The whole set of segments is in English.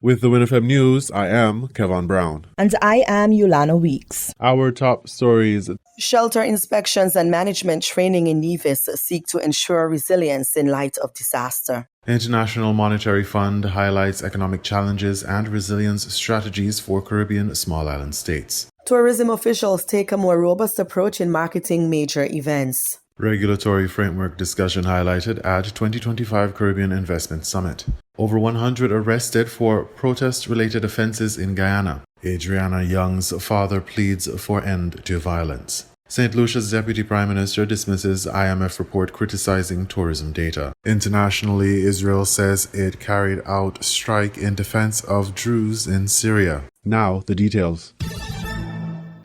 With the WINN FM News, I am Kevin Brown. And I am Yolana Weeks. Our top stories. Shelter inspections and management training in Nevis seek to ensure resilience in light of disaster. International Monetary Fund highlights economic challenges and resilience strategies for Caribbean small island states. Tourism officials take a more robust approach in marketing major events. Regulatory framework discussion highlighted at 2025 Caribbean Investment Summit. Over 100 arrested for protest-related offenses in Guyana. Adriana Young's father pleads for end to violence. St. Lucia's Deputy Prime Minister dismisses IMF report criticizing tourism data. Internationally, Israel says it carried out strike in defense of Druze in Syria. Now, the details.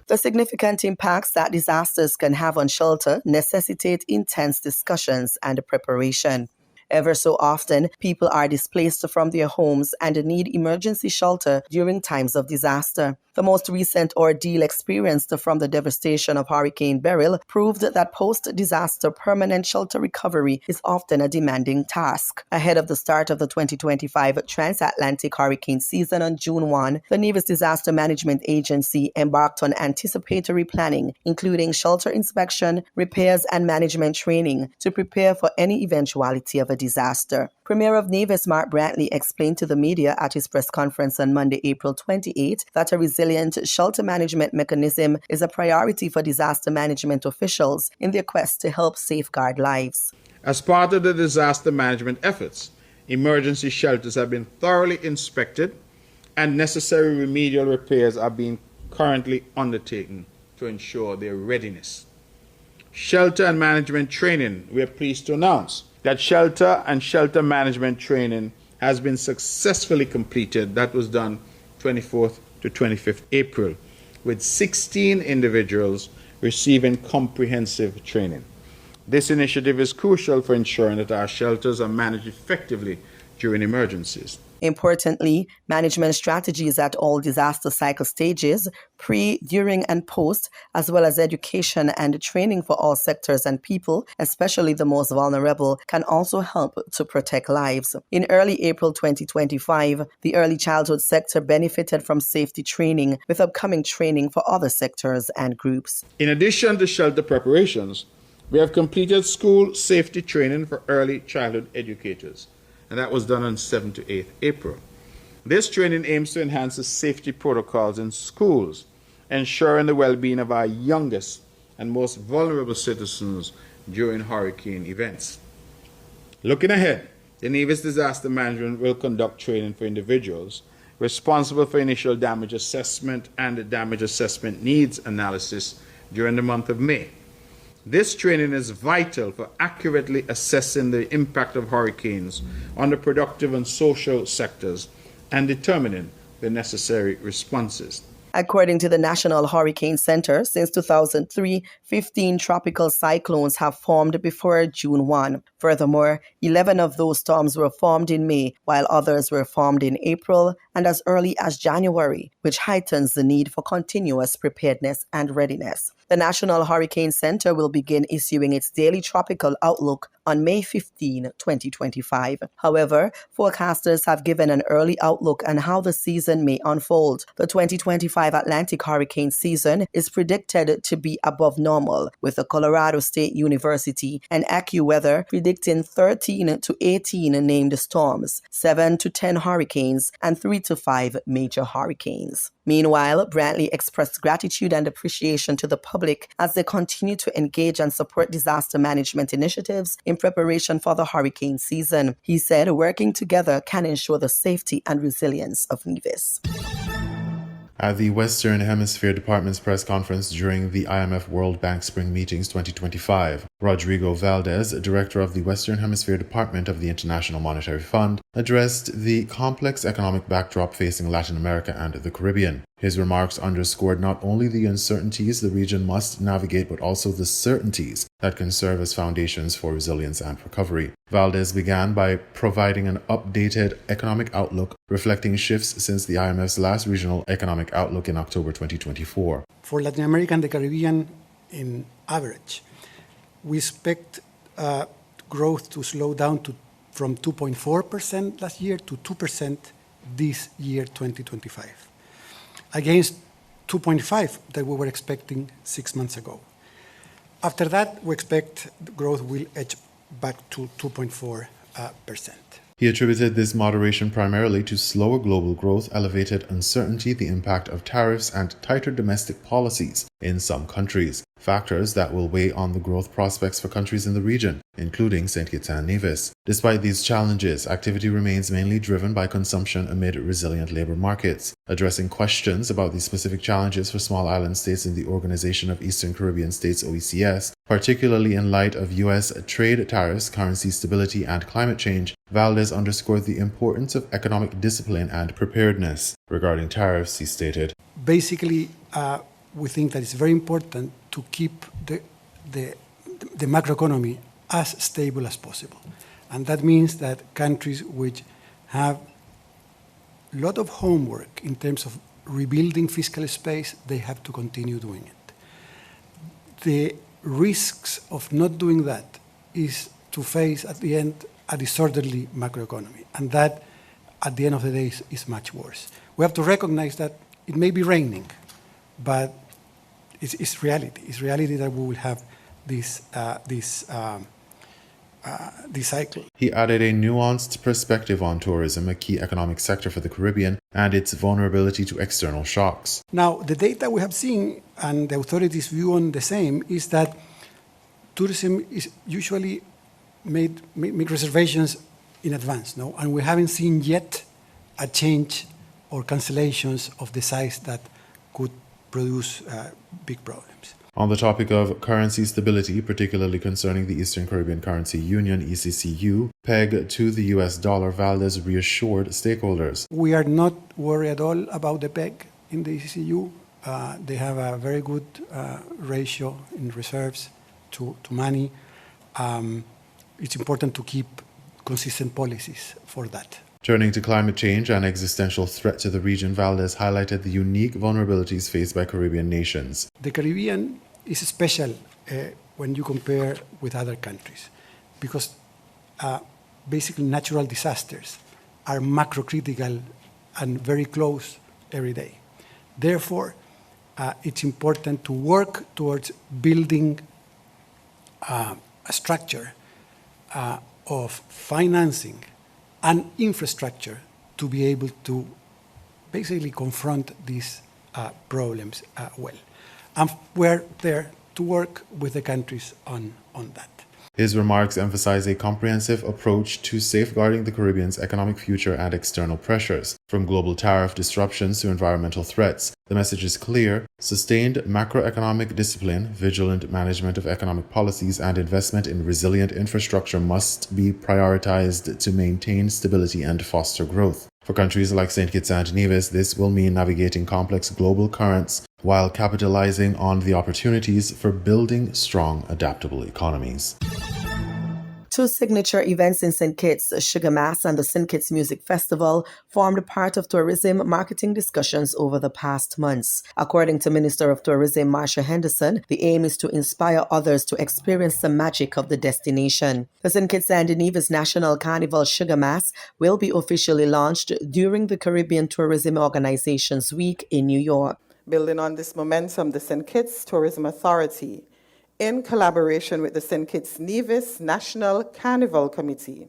The significant impacts that disasters can have on shelter necessitate intense discussions and preparation. Ever so often, people are displaced from their homes and need emergency shelter during times of disaster. The most recent ordeal experienced from the devastation of Hurricane Beryl proved that post-disaster permanent shelter recovery is often a demanding task. Ahead of the start of the 2025 transatlantic hurricane season on June 1, the Nevis Disaster Management Agency embarked on anticipatory planning, including shelter inspection, repairs, and management training to prepare for any eventuality of a disaster. Premier of Nevis Mark Brantley explained to the media at his press conference on Monday, April 28, that a resilient shelter management mechanism is a priority for disaster management officials in their quest to help safeguard lives. As part of the disaster management efforts, emergency shelters have been thoroughly inspected and necessary remedial repairs are being currently undertaken to ensure their readiness. Shelter and management training, we are pleased to announce that shelter and shelter management training has been successfully completed. That was done 24th to 25th April, with 16 individuals receiving comprehensive training. This initiative is crucial for ensuring that our shelters are managed effectively during emergencies. Importantly, management strategies at all disaster cycle stages, pre, during, and post, as well as education and training for all sectors and people, especially the most vulnerable, can also help to protect lives. In early April 2025, the early childhood sector benefited from safety training, with upcoming training for other sectors and groups. In addition to shelter preparations, we have completed school safety training for early childhood educators, and that was done on 7th to 8th April. This training aims to enhance the safety protocols in schools, ensuring the well-being of our youngest and most vulnerable citizens during hurricane events. Looking ahead, the Nevis Disaster Management will conduct training for individuals responsible for initial damage assessment and damage assessment needs analysis during the month of May. This training is vital for accurately assessing the impact of hurricanes on the productive and social sectors and determining the necessary responses. According to the National Hurricane Center, since 2003, 15 tropical cyclones have formed before June 1. Furthermore, 11 of those storms were formed in May, while others were formed in April and as early as January, which heightens the need for continuous preparedness and readiness. The National Hurricane Center will begin issuing its daily tropical outlook on May 15, 2025. However, forecasters have given an early outlook on how the season may unfold. The 2025 Atlantic hurricane season is predicted to be above normal, with the Colorado State University and AccuWeather predicting 13 to 18 named storms, 7 to 10 hurricanes, and 3 to 5 major hurricanes. Meanwhile, Brantley expressed gratitude and appreciation to the public as they continue to engage and support disaster management initiatives in preparation for the hurricane season. He said, working together can ensure the safety and resilience of Nevis. At the Western Hemisphere Department's press conference during the IMF World Bank Spring Meetings 2025, Rodrigo Valdez, director of the Western Hemisphere Department of the International Monetary Fund, addressed the complex economic backdrop facing Latin America and the Caribbean. His remarks underscored not only the uncertainties the region must navigate, but also the certainties that can serve as foundations for resilience and recovery. Valdez began by providing an updated economic outlook reflecting shifts since the IMF's last regional economic outlook in October 2024. For Latin America and the Caribbean, in average, we expect growth to slow down from 2.4% last year to 2% this year, 2025, against 2.5 that we were expecting 6 months ago. After that, we expect the growth will edge back to 2.4%. He attributed this moderation primarily to slower global growth, elevated uncertainty, the impact of tariffs, and tighter domestic policies in some countries, factors that will weigh on the growth prospects for countries in the region, including St. Kitts and Nevis. Despite these challenges, activity remains mainly driven by consumption amid resilient labor markets. Addressing questions about the specific challenges for small island states in the Organization of Eastern Caribbean States (OECS), particularly in light of U.S. trade tariffs, currency stability, and climate change, Valdez underscored the importance of economic discipline and preparedness. Regarding tariffs, he stated, Basically, we think that it's very important to keep the macroeconomy as stable as possible. And that means that countries which have a lot of homework in terms of rebuilding fiscal space, they have to continue doing it. The risks of not doing that is to face, at the end, a disorderly macroeconomy. And that, at the end of the day, is much worse. We have to recognize that it may be raining, but it's reality. It's reality that we will have this cycle. He added a nuanced perspective on tourism, a key economic sector for the Caribbean, and its vulnerability to external shocks. Now, the data we have seen, and the authorities' view on the same, is that tourism is usually make reservations in advance, no? And we haven't seen yet a change or cancellations of the size that could produce big problems. On the topic of currency stability, particularly concerning the Eastern Caribbean Currency Union, ECCU, pegged to the US dollar, Valdez reassured stakeholders. We are not worried at all about the peg in the ECCU. They have a very good ratio in reserves to money. It's important to keep consistent policies for that. Turning to climate change, an existential threat to the region, Valdez highlighted the unique vulnerabilities faced by Caribbean nations. The Caribbean is special when you compare with other countries because basically natural disasters are macro-critical and very close every day. Therefore, it's important to work towards building a structure of financing and infrastructure to be able to basically confront these problems well. And we're there to work with the countries on that. His remarks emphasize a comprehensive approach to safeguarding the Caribbean's economic future and external pressures, from global tariff disruptions to environmental threats. The message is clear: sustained macroeconomic discipline, vigilant management of economic policies, and investment in resilient infrastructure must be prioritized to maintain stability and foster growth. For countries like St. Kitts and Nevis, this will mean navigating complex global currents while capitalizing on the opportunities for building strong, adaptable economies. Two signature events in St. Kitts, Sugar Mass and the St. Kitts Music Festival, formed part of tourism marketing discussions over the past months. According to Minister of Tourism Marsha Henderson, the aim is to inspire others to experience the magic of the destination. The St. Kitts and Nevis National Carnival Sugar Mass will be officially launched during the Caribbean Tourism Organization's Week in New York. Building on this momentum, the St. Kitts Tourism Authority, in collaboration with the St. Kitts Nevis National Carnival Committee,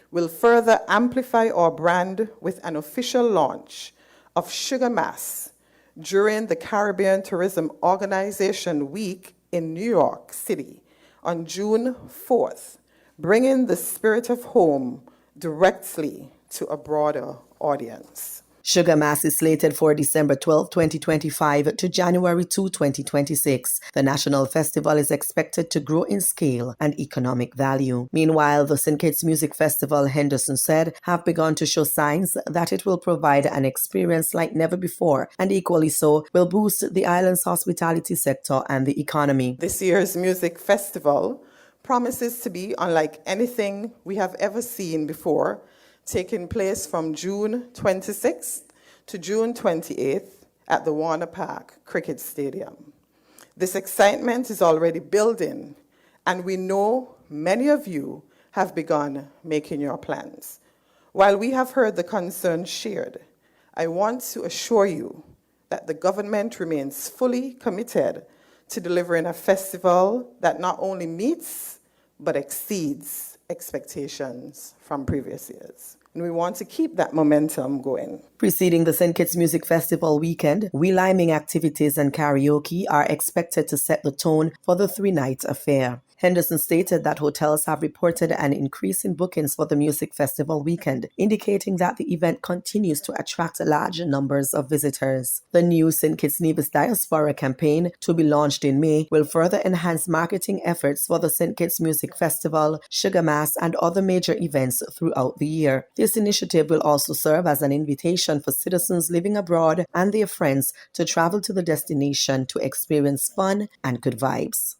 will further amplify our brand with an official launch of Sugar Mass during the Caribbean Tourism Organization Week in New York City on June 4th, bringing the spirit of home directly to a broader audience. Sugar Mass is slated for December 12, 2025 to January 2, 2026. The national festival is expected to grow in scale and economic value. Meanwhile, the St. Kitts Music Festival, Henderson said, have begun to show signs that it will provide an experience like never before, and equally so, will boost the island's hospitality sector and the economy. This year's music festival promises to be unlike anything we have ever seen before, taking place from June 26th to June 28th at the Warner Park Cricket Stadium. This excitement is already building, and we know many of you have begun making your plans. While we have heard the concerns shared, I want to assure you that the government remains fully committed to delivering a festival that not only meets but exceeds expectations from previous years. And we want to keep that momentum going. Preceding the St. Kitts Music Festival weekend, wheel-liming activities and karaoke are expected to set the tone for the three-night affair. Henderson stated that hotels have reported an increase in bookings for the music festival weekend, indicating that the event continues to attract large numbers of visitors. The new St. Kitts Nevis Diaspora campaign, to be launched in May, will further enhance marketing efforts for the St. Kitts Music Festival, Sugar Mass, and other major events throughout the year. This initiative will also serve as an invitation for citizens living abroad and their friends to travel to the destination to experience fun and good vibes.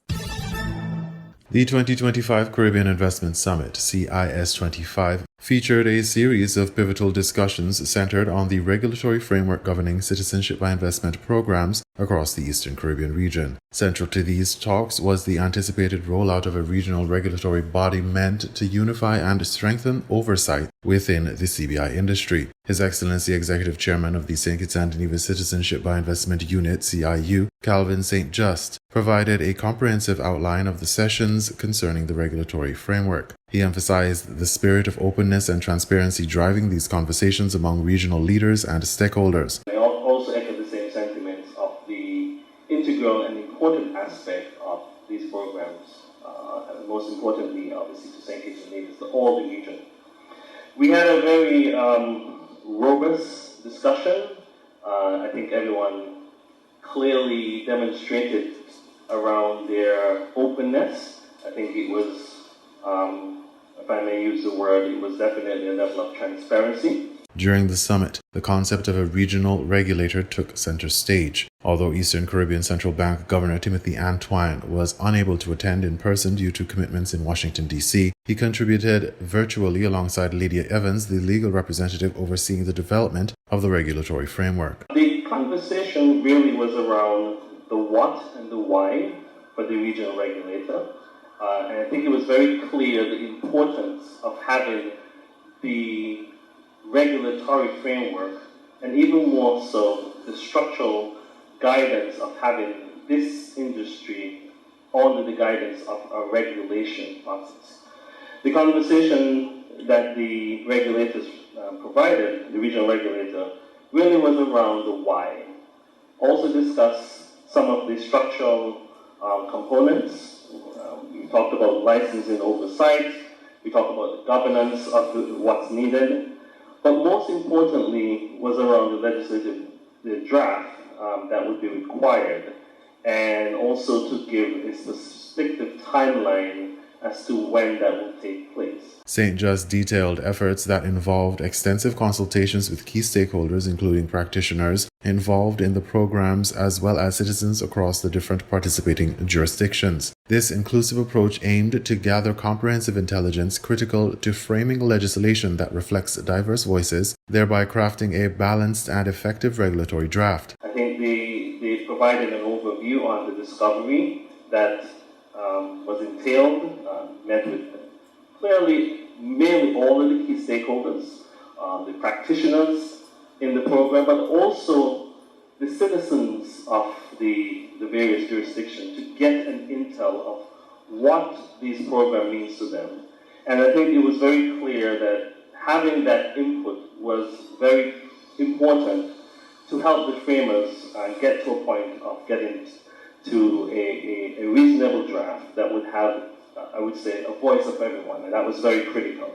The 2025 Caribbean Investment Summit, CIS25, featured a series of pivotal discussions centered on the regulatory framework governing citizenship by investment programs across the Eastern Caribbean region. Central to these talks was the anticipated rollout of a regional regulatory body meant to unify and strengthen oversight within the CBI industry. His Excellency Executive Chairman of the St. Kitts and Nevis Citizenship by Investment Unit, CIU, Calvin St. Just, provided a comprehensive outline of the sessions concerning the regulatory framework. He emphasized the spirit of openness and transparency driving these conversations among regional leaders and stakeholders. I also echo the same sentiments of the integral and important aspect of these programs, and most importantly, obviously, to St. Kitts and Nevis, to all the region. We had a very robust discussion. I think everyone clearly demonstrated around their openness. I think it was, if I may use the word, it was definitely a level of transparency. During the summit, the concept of a regional regulator took center stage. Although Eastern Caribbean Central Bank Governor Timothy Antoine was unable to attend in person due to commitments in Washington, D.C., he contributed virtually alongside Lydia Evans, the legal representative overseeing the development of the regulatory framework. The conversation really was around the what and the why for the regional regulator. And I think it was very clear the importance of having the regulatory framework, and even more so the structural guidance of having this industry under the guidance of a regulation process. The conversation that the regulators provided, the regional regulator, really was around the why. Also discussed some of the structural components. We talked about licensing oversight. We talked about the governance of what's needed. But most importantly was around the draft that would be required, and also to give a specific timeline as to when that will take place. St. Just detailed efforts that involved extensive consultations with key stakeholders, including practitioners involved in the programs, as well as citizens across the different participating jurisdictions. This inclusive approach aimed to gather comprehensive intelligence critical to framing legislation that reflects diverse voices, thereby crafting a balanced and effective regulatory draft. I think they provided an overview on the discovery that was entailed, met with clearly mainly all of the key stakeholders, the practitioners in the program, but also the citizens of the various jurisdictions to get an intel of what this program means to them. And I think it was very clear that having that input was very important to help the framers get to a point of getting to a reasonable draft that would have, I would say, a voice of everyone, and that was very critical.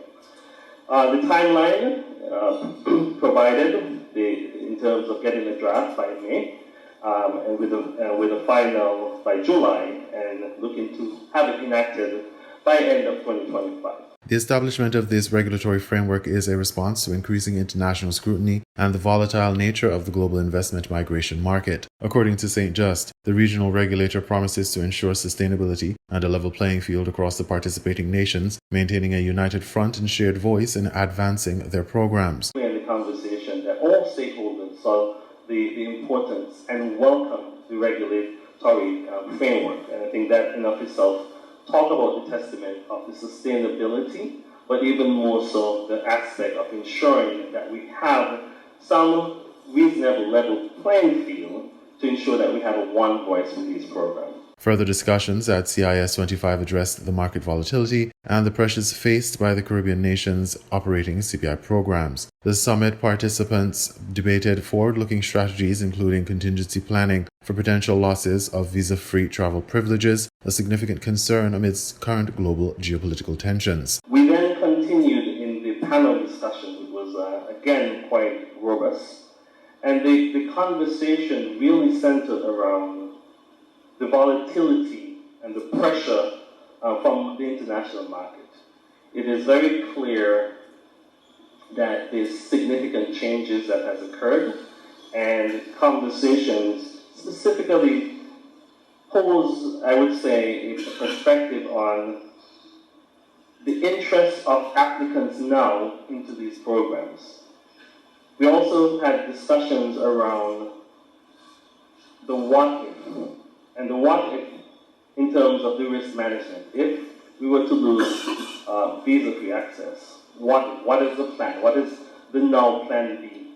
The timeline provided in terms of getting a draft by May, and with a final by July, and looking to have it enacted by end of 2025. The establishment of this regulatory framework is a response to increasing international scrutiny and the volatile nature of the global investment migration market. According to St. Just, the regional regulator promises to ensure sustainability and a level playing field across the participating nations, maintaining a united front and shared voice in advancing their programs. In the conversation that all stakeholders saw the importance and welcome the regulatory framework, and I think that in of itself talk about the testament of the sustainability, but even more so the aspect of ensuring that we have some reasonable level playing field to ensure that we have a one voice for these programs. Further discussions at CIS 25 addressed the market volatility and the pressures faced by the Caribbean nations operating CPI programs. The summit participants debated forward-looking strategies, including contingency planning for potential losses of visa-free travel privileges, a significant concern amidst current global geopolitical tensions. We then continued in the panel discussion, which was again quite robust, and the conversation really centered around the volatility and the pressure from the international market. It is very clear that there's significant changes that has occurred, and conversations specifically pose, I would say, a perspective on the interest of applicants now into these programs. We also had discussions around the what if, and the what if in terms of the risk management. If we were to lose visa-free access, what is the plan? What is the now plan B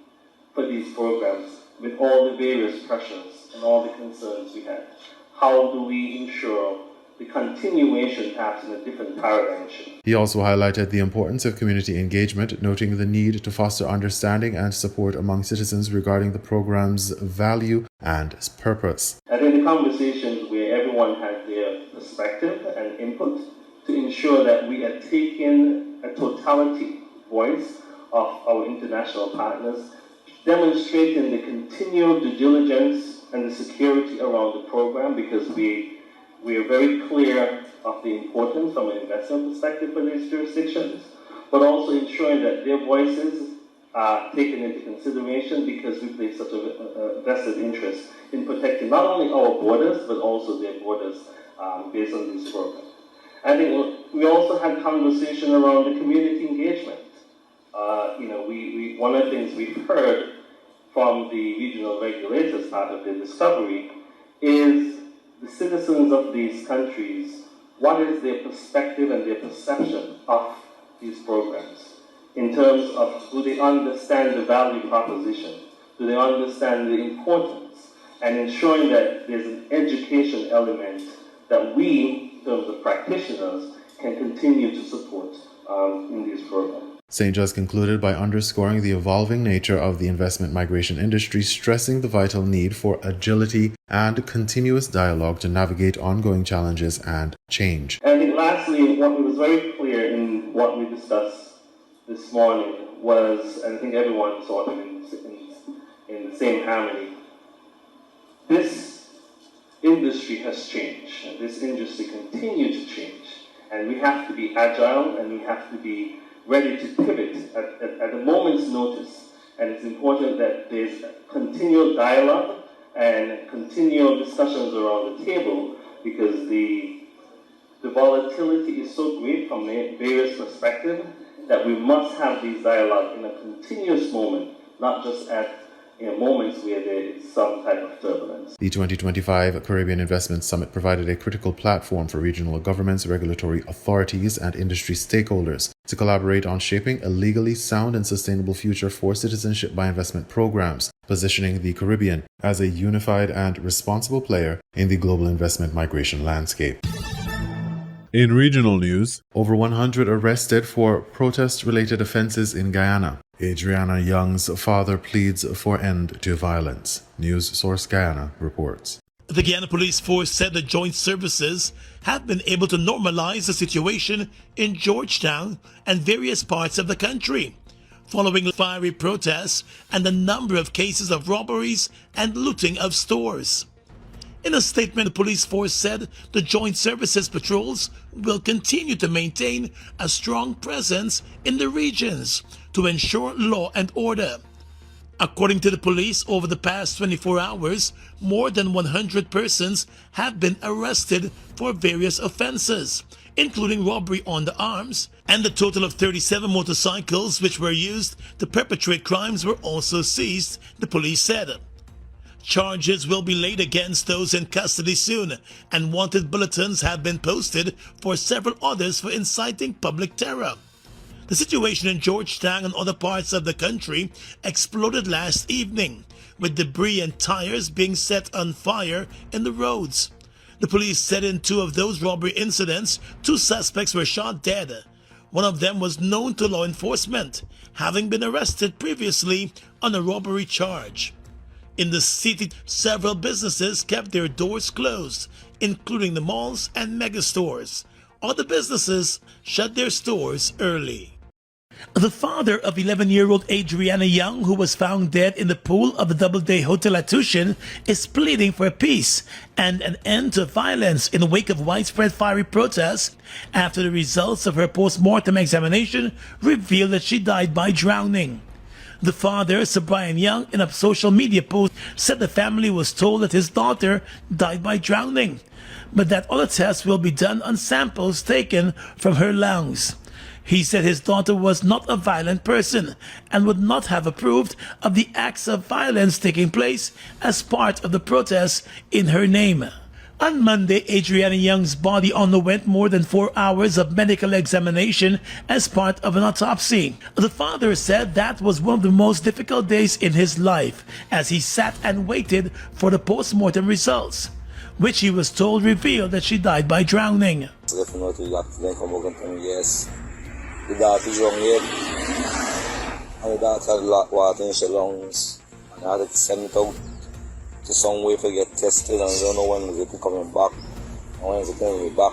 for these programs with all the various pressures and all the concerns we had? How do we ensure the continuation perhaps in a different paradigm shift? He also highlighted the importance of community engagement, noting the need to foster understanding and support among citizens regarding the program's value and purpose. I think the conversations where everyone had their perspective and input to ensure that we are taking a totality voice of our international partners, demonstrating the continual due diligence and the security around the program, because we are very clear of the importance from an investment perspective for these jurisdictions, but also ensuring that their voices are taken into consideration, because we place such a vested interest in protecting not only our borders, but also their borders based on this program. I think we also had conversation around the community engagement. One of the things we've heard from the regional regulators part of the discovery is the citizens of these countries, what is their perspective and their perception of these programs in terms of, do they understand the value proposition? Do they understand the importance? And ensuring that there's an education element that we, in terms of practitioners, can continue to support in these programs. St. Just concluded by underscoring the evolving nature of the investment migration industry, stressing the vital need for agility and continuous dialogue to navigate ongoing challenges and change. And I think lastly, what was very clear in what we discussed this morning was, and I think everyone sort of in the same harmony, this industry has changed, and this industry continues to change, and we have to be agile, and we have to be ready to pivot at a moment's notice. And it's important that there's continual dialogue and continual discussions around the table, because the volatility is so great from various perspectives that we must have these dialogue in a continuous moment, not just at moments where there is some type of turbulence. The 2025 Caribbean Investment Summit provided a critical platform for regional governments, regulatory authorities, and industry stakeholders to collaborate on shaping a legally sound and sustainable future for citizenship by investment programs, positioning the Caribbean as a unified and responsible player in the global investment migration landscape. In regional news, over 100 arrested for protest-related offenses in Guyana. Adriana Young's father pleads for end to violence. News Source Guyana reports. The Guyana Police Force said the joint services have been able to normalize the situation in Georgetown and various parts of the country, following fiery protests and a number of cases of robberies and looting of stores. In a statement, the police force said the joint services patrols will continue to maintain a strong presence in the regions to ensure law and order. According to the police, over the past 24 hours, more than 100 persons have been arrested for various offenses, including robbery on the arms, and a total of 37 motorcycles which were used to perpetrate crimes were also seized, the police said. Charges will be laid against those in custody soon, and wanted bulletins have been posted for several others for inciting public terror. The situation in Georgetown and other parts of the country exploded last evening, with debris and tires being set on fire in the roads. The police said in 2 of those robbery incidents, 2 suspects were shot dead. One of them was known to law enforcement, having been arrested previously on a robbery charge. In the city, several businesses kept their doors closed, including the malls and megastores. Other businesses shut their stores early. The father of 11-year-old Adriana Young, who was found dead in the pool of the Doubleday Hotel at Tushin, is pleading for peace and an end to violence in the wake of widespread fiery protests after the results of her post-mortem examination revealed that she died by drowning. The father, Sir Brian Young, in a social media post, said the family was told that his daughter died by drowning, but that other tests will be done on samples taken from her lungs. He said his daughter was not a violent person and would not have approved of the acts of violence taking place as part of the protests in her name. On Monday, Adriana Young's body underwent more than 4 hours of medical examination as part of an autopsy. The father said that was one of the most difficult days in his life as he sat and waited for the post-mortem results, which he was told revealed that she died by drowning. Yes. The daughter is young yet, and the daughter had a lot of water in her lungs, and I had to send it out to some way to get tested, and I don't know when it will coming back, and when it's coming back.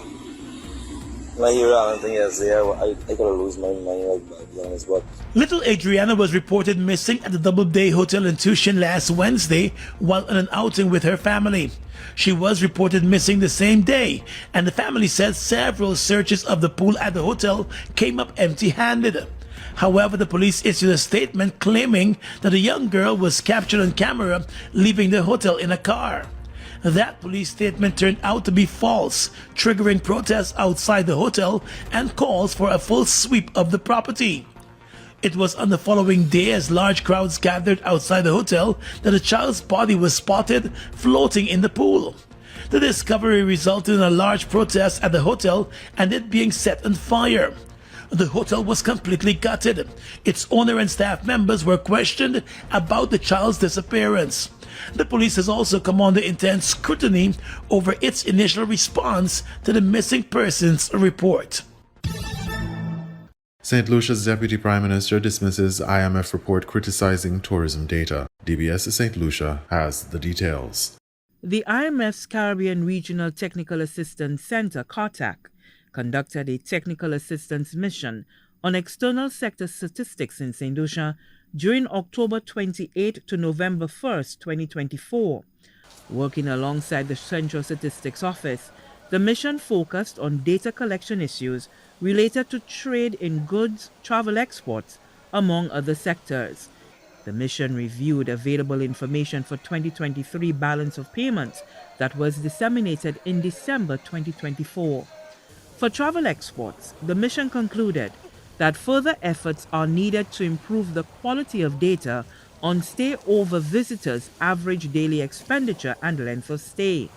When I hear anything else there, I gotta lose my mind, like, to be honest, but... Little Adriana was reported missing at the Doubleday Hotel in Tushin last Wednesday while on an outing with her family. She was reported missing the same day, and the family said several searches of the pool at the hotel came up empty-handed. However, the police issued a statement claiming that a young girl was captured on camera leaving the hotel in a car. That police statement turned out to be false, triggering protests outside the hotel and calls for a full sweep of the property. It was on the following day, as large crowds gathered outside the hotel, that a child's body was spotted floating in the pool. The discovery resulted in a large protest at the hotel and it being set on fire. The hotel was completely gutted. Its owner and staff members were questioned about the child's disappearance. The police has also come under intense scrutiny over its initial response to the missing persons report. St. Lucia's Deputy Prime Minister dismisses IMF report criticizing tourism data. DBS St. Lucia has the details. The IMF's Caribbean Regional Technical Assistance Center, CARTAC, conducted a technical assistance mission on external sector statistics in St. Lucia during October 28 to November 1, 2024. Working alongside the Central Statistics Office, the mission focused on data collection issues related to trade in goods, travel exports, among other sectors. The mission reviewed available information for 2023 balance of payments that was disseminated in December 2024. For travel exports, the mission concluded that further efforts are needed to improve the quality of data on stay-over visitors' average daily expenditure and length of stay.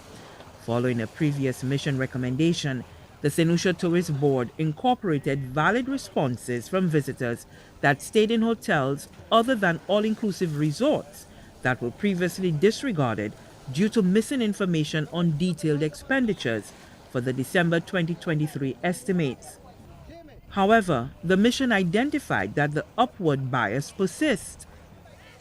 Following a previous mission recommendation, the St. Lucia Tourist Board incorporated valid responses from visitors that stayed in hotels other than all-inclusive resorts that were previously disregarded due to missing information on detailed expenditures for the December 2023 estimates. However, the mission identified that the upward bias persists.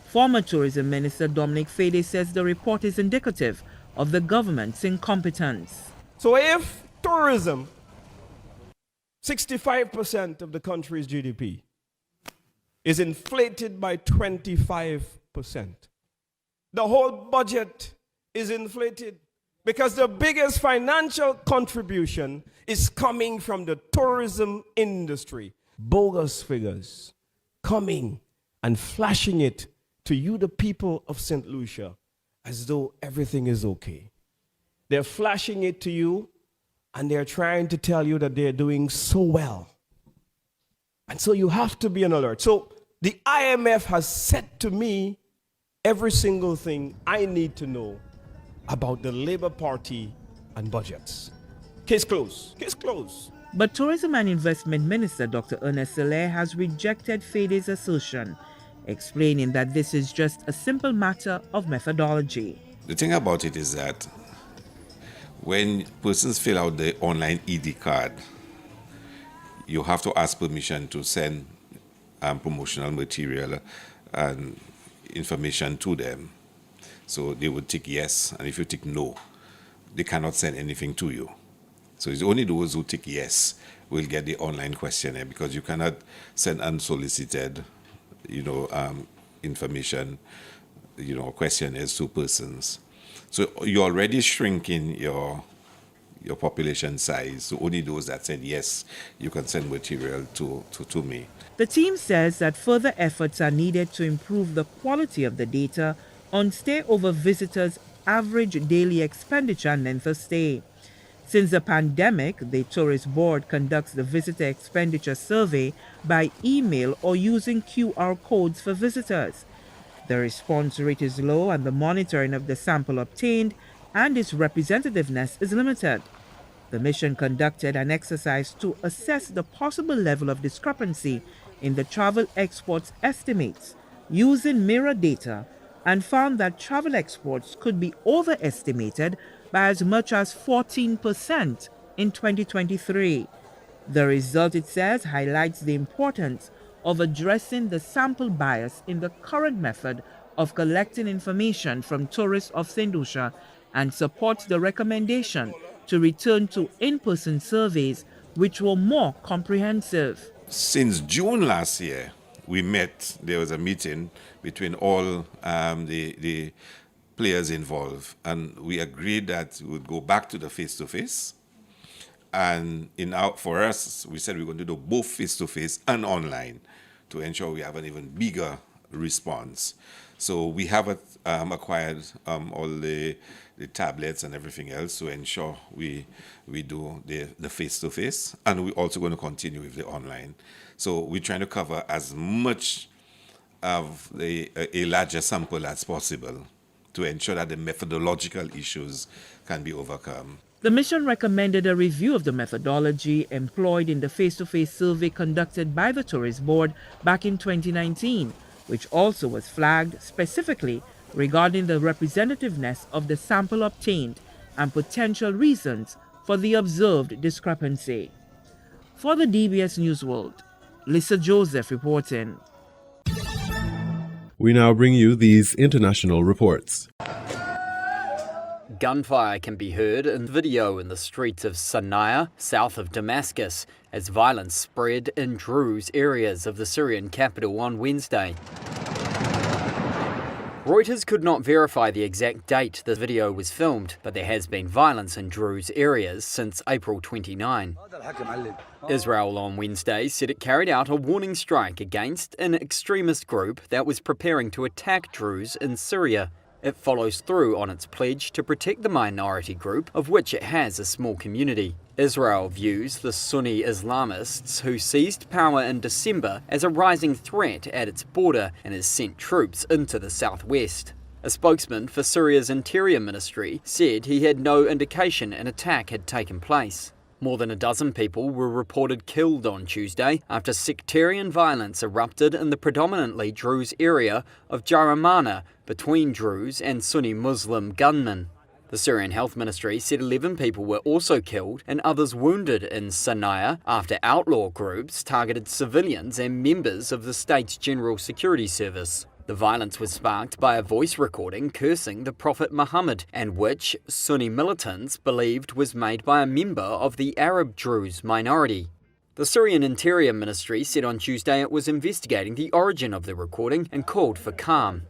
Former Tourism Minister Dominic Fede says the report is indicative of the government's incompetence. So if tourism, 65% of the country's GDP, is inflated by 25%, the whole budget is inflated because the biggest financial contribution is coming from the tourism industry. Bogus figures coming and flashing it to you, the people of St. Lucia, as though everything is okay. They're flashing it to you and they're trying to tell you that they're doing so well. And so you have to be on alert. So the IMF has said to me every single thing I need to know about the Labour Party and budgets. Case closed. Case closed. But Tourism and Investment Minister Dr. Ernest Saleh has rejected Fede's assertion, explaining that this is just a simple matter of methodology. The thing about it is that when persons fill out the online ED card, you have to ask permission to send promotional material and information to them. So they would tick yes, and if you tick no, they cannot send anything to you. So it's only those who tick yes will get the online questionnaire, because you cannot send unsolicited, information, questionnaires to persons. So you're already shrinking your population size. So only those that said yes, you can send material to me. The team says that further efforts are needed to improve the quality of the data on stay-over visitors' average daily expenditure and length of stay. Since the pandemic, the Tourist Board conducts the visitor expenditure survey by email or using QR codes for visitors. The response rate is low and the monitoring of the sample obtained and its representativeness is limited. The mission conducted an exercise to assess the possible level of discrepancy in the travel exports estimates using mirror data and found that travel exports could be overestimated by as much as 14% in 2023. The result, it says, highlights the importance of addressing the sample bias in the current method of collecting information from tourists of St. Lucia and supports the recommendation to return to in-person surveys which were more comprehensive. Since June last year, there was a meeting between all the players involved, and we agreed that we would go back to the face-to-face. And for us, we said we're going to do both face-to-face and online to ensure we have an even bigger response. So we have acquired all the tablets and everything else to ensure we do the face-to-face, and we're also going to continue with the online. So we're trying to cover as much of a larger sample as possible to ensure that the methodological issues can be overcome. The mission recommended a review of the methodology employed in the face-to-face survey conducted by the Tourist Board back in 2019, which also was flagged specifically regarding the representativeness of the sample obtained and potential reasons for the observed discrepancy. For the DBS News World, Lisa Joseph reporting. We now bring you these international reports. Gunfire can be heard in video in the streets of Sana'a, south of Damascus, as violence spread in Druze areas of the Syrian capital on Wednesday. Reuters could not verify the exact date the video was filmed, but there has been violence in Druze areas since April 29. Israel on Wednesday said it carried out a warning strike against an extremist group that was preparing to attack Druze in Syria. It follows through on its pledge to protect the minority group, of which it has a small community. Israel views the Sunni Islamists who seized power in December as a rising threat at its border and has sent troops into the southwest. A spokesman for Syria's Interior Ministry said he had no indication an attack had taken place. More than a dozen people were reported killed on Tuesday after sectarian violence erupted in the predominantly Druze area of Jaramana between Druze and Sunni Muslim gunmen. The Syrian Health Ministry said 11 people were also killed and others wounded in Sana'a after outlaw groups targeted civilians and members of the state's General Security Service. The violence was sparked by a voice recording cursing the Prophet Muhammad, and which Sunni militants believed was made by a member of the Arab Druze minority. The Syrian Interior Ministry said on Tuesday it was investigating the origin of the recording and called for calm.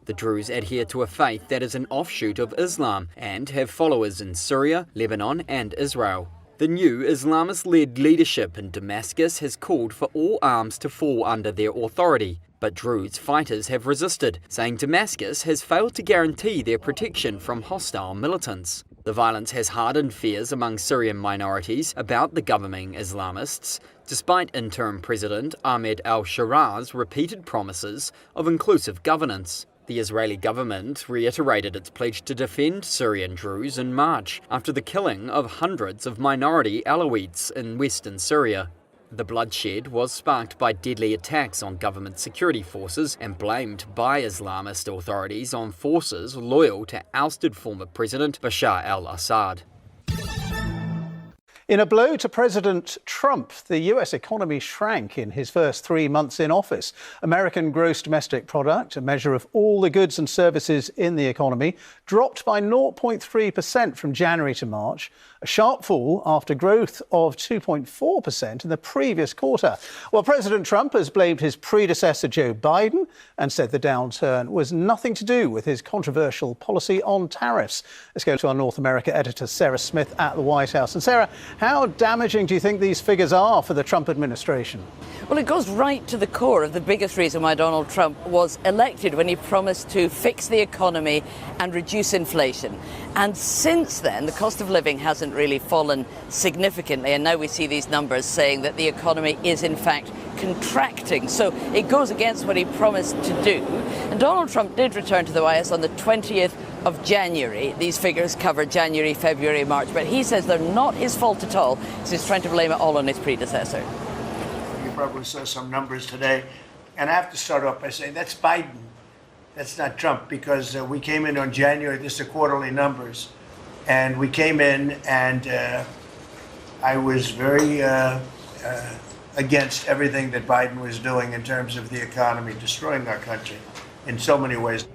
The Druze adhere to a faith that is an offshoot of Islam and have followers in Syria, Lebanon and Israel. The new Islamist-led leadership in Damascus has called for all arms to fall under their authority, but Druze fighters have resisted, saying Damascus has failed to guarantee their protection from hostile militants. The violence has hardened fears among Syrian minorities about the governing Islamists, despite interim President Ahmed al-Shaara's repeated promises of inclusive governance. The Israeli government reiterated its pledge to defend Syrian Druze in March after the killing of hundreds of minority Alawites in western Syria. The bloodshed was sparked by deadly attacks on government security forces and blamed by Islamist authorities on forces loyal to ousted former President Bashar al-Assad. In a blow to President Trump, the US economy shrank in his first 3 months in office. American gross domestic product, a measure of all the goods and services in the economy, dropped by 0.3% from January to March, a sharp fall after growth of 2.4% in the previous quarter. Well, President Trump has blamed his predecessor Joe Biden and said the downturn was nothing to do with his controversial policy on tariffs. Let's go to our North America editor, Sarah Smith, at the White House. And Sarah, how damaging do you think these figures are for the Trump administration? Well, it goes right to the core of the biggest reason why Donald Trump was elected, when he promised to fix the economy and reduce inflation. And since then, the cost of living hasn't really fallen significantly. And now we see these numbers saying that the economy is, in fact, contracting. So it goes against what he promised to do. And Donald Trump did return to the White House on the 20th of January. These figures cover January, February, March. But he says they're not his fault at all. So he's trying to blame it all on his predecessor. You probably saw some numbers today. And I have to start off by saying that's Biden. That's not Trump, because we came in on January, this is the quarterly numbers, and we came in and I was very against everything that Biden was doing in terms of the economy, destroying our country in so many ways.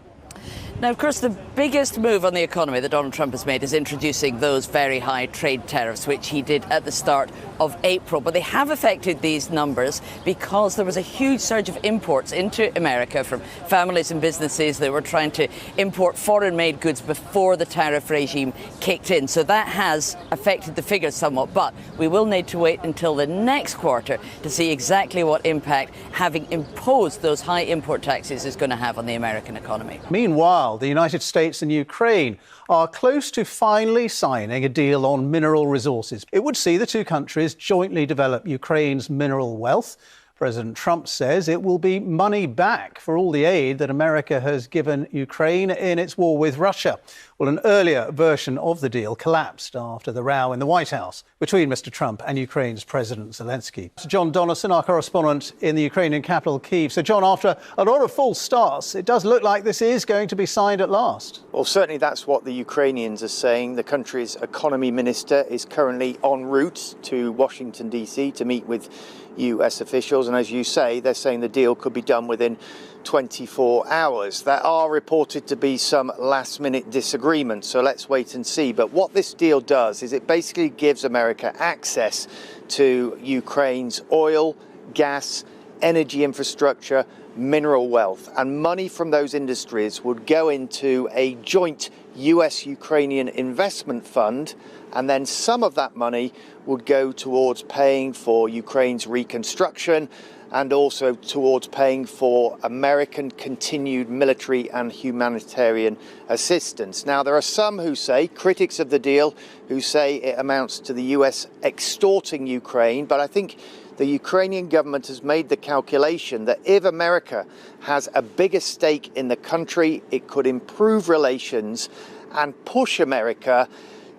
Now, of course, the biggest move on the economy that Donald Trump has made is introducing those very high trade tariffs, which he did at the start of April. But they have affected these numbers because there was a huge surge of imports into America from families and businesses that were trying to import foreign-made goods before the tariff regime kicked in. So that has affected the figures somewhat. But we will need to wait until the next quarter to see exactly what impact having imposed those high import taxes is going to have on the American economy. Meanwhile, the United States and Ukraine are close to finally signing a deal on mineral resources. It would see the two countries jointly develop Ukraine's mineral wealth. President Trump says it will be money back for all the aid that America has given Ukraine in its war with Russia. Well, an earlier version of the deal collapsed after the row in the White House between Mr. Trump and Ukraine's President Zelensky. So John Donaldson, our correspondent in the Ukrainian capital, Kyiv. So, John, after a lot of false starts, it does look like this is going to be signed at last. Well, certainly that's what the Ukrainians are saying. The country's economy minister is currently en route to Washington, D.C. to meet with US officials. And as you say, they're saying the deal could be done within 24 hours. There are reported to be some last-minute disagreements, so let's wait and see. But what this deal does is it basically gives America access to Ukraine's oil, gas, energy infrastructure, mineral wealth, and money from those industries would go into a joint US-Ukrainian investment fund, and then some of that money would go towards paying for Ukraine's reconstruction and also towards paying for American continued military and humanitarian assistance. Now, there are some who say, critics of the deal, who say it amounts to the US extorting Ukraine, but I think the Ukrainian government has made the calculation that if America has a bigger stake in the country, it could improve relations and push America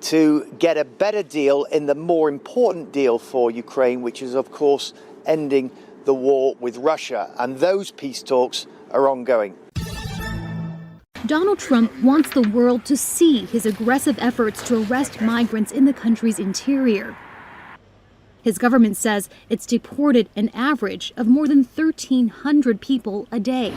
to get a better deal in the more important deal for Ukraine, which is, of course, ending the war with Russia. And those peace talks are ongoing. Donald Trump wants the world to see his aggressive efforts to arrest migrants in the country's interior. His government says it's deported an average of more than 1,300 people a day.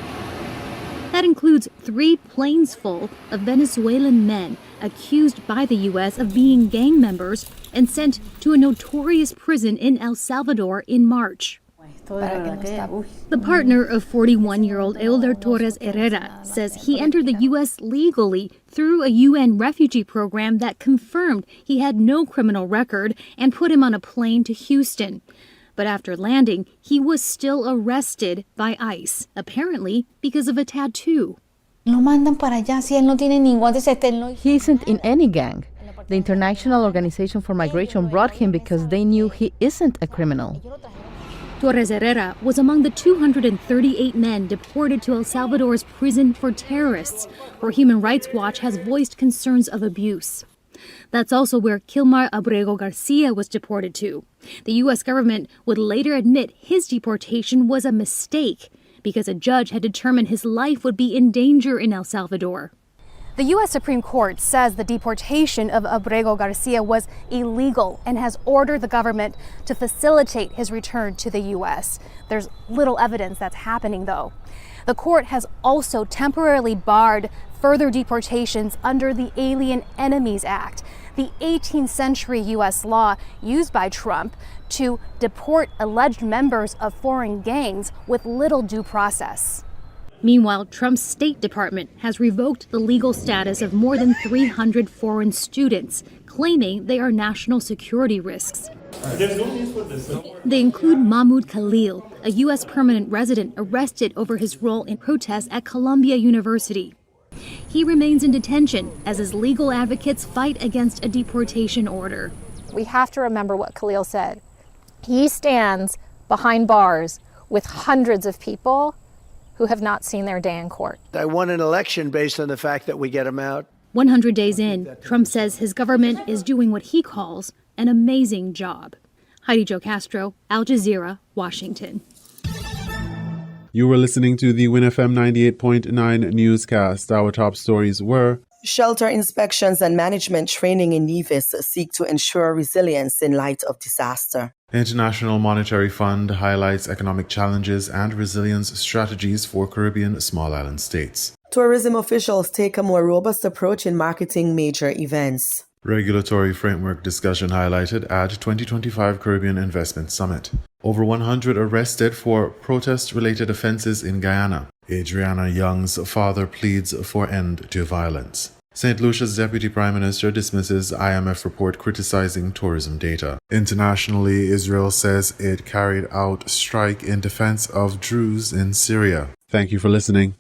That includes 3 planes full of Venezuelan men accused by the U.S. of being gang members and sent to a notorious prison in El Salvador in March. The partner of 41-year-old Elder Torres Herrera says he entered the U.S. legally through a UN refugee program that confirmed he had no criminal record and put him on a plane to Houston. But after landing, he was still arrested by ICE, apparently because of a tattoo. He isn't in any gang. The International Organization for Migration brought him because they knew he isn't a criminal. Torres Herrera was among the 238 men deported to El Salvador's prison for terrorists, where Human Rights Watch has voiced concerns of abuse. That's also where Kilmar Abrego Garcia was deported to. The U.S. government would later admit his deportation was a mistake because a judge had determined his life would be in danger in El Salvador. The U.S. Supreme Court says the deportation of Abrego Garcia was illegal and has ordered the government to facilitate his return to the U.S. There's little evidence that's happening, though. The court has also temporarily barred further deportations under the Alien Enemies Act, the 18th century U.S. law used by Trump to deport alleged members of foreign gangs with little due process. Meanwhile, Trump's State Department has revoked the legal status of more than 300 foreign students, claiming they are national security risks. They include Mahmoud Khalil, a U.S. permanent resident arrested over his role in protests at Columbia University. He remains in detention as his legal advocates fight against a deportation order. We have to remember what Khalil said. He stands behind bars with hundreds of people who have not seen their day in court. I won an election based on the fact that we get them out. 100 days in, Trump says his government is doing what he calls an amazing job. Heidi Jo Castro, Al Jazeera, Washington. You were listening to the WINN FM 98.9 newscast. Our top stories were: shelter inspections and management training in Nevis seek to ensure resilience in light of disaster. International Monetary Fund highlights economic challenges and resilience strategies for Caribbean small island states. Tourism officials take a more robust approach in marketing major events. Regulatory framework discussion highlighted at 2025 Caribbean Investment Summit. Over 100 arrested for protest-related offenses in Guyana. Adriana Young's father pleads for end to violence. St. Lucia's Deputy Prime Minister dismisses IMF report criticizing tourism data. Internationally, Israel says it carried out strike in defense of Druze in Syria. Thank you for listening.